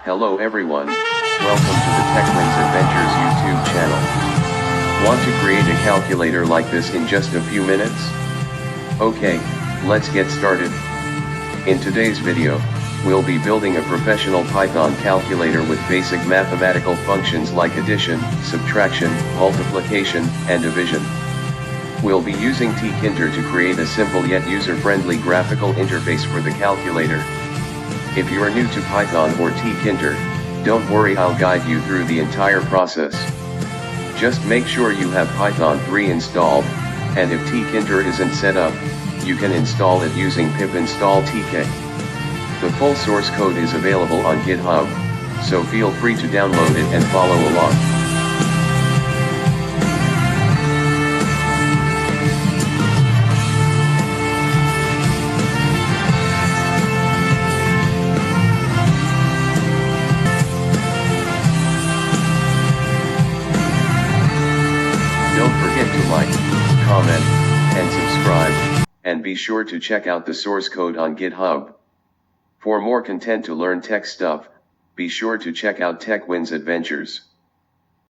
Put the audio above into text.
Hello everyone, welcome to the TechWinz Adventures YouTube channel. Want to create a calculator like this in just a few minutes? Okay, let's get started. In today's video, we'll be building a professional Python calculator with basic mathematical functions like addition, subtraction, multiplication, and division. We'll be using Tkinter to create a simple yet user-friendly graphical interface for the calculator. If you are new to Python or Tkinter, don't worry, I'll guide you through the entire process. Just make sure you have Python 3 installed, and if Tkinter isn't set up, you can install it using pip install tk. The full source code is available on GitHub, so feel free to download it and follow along. Don't forget to like, comment, and subscribe, and be sure to check out the source code on GitHub. For more content to learn tech stuff, be sure to check out TechWinz Adventures.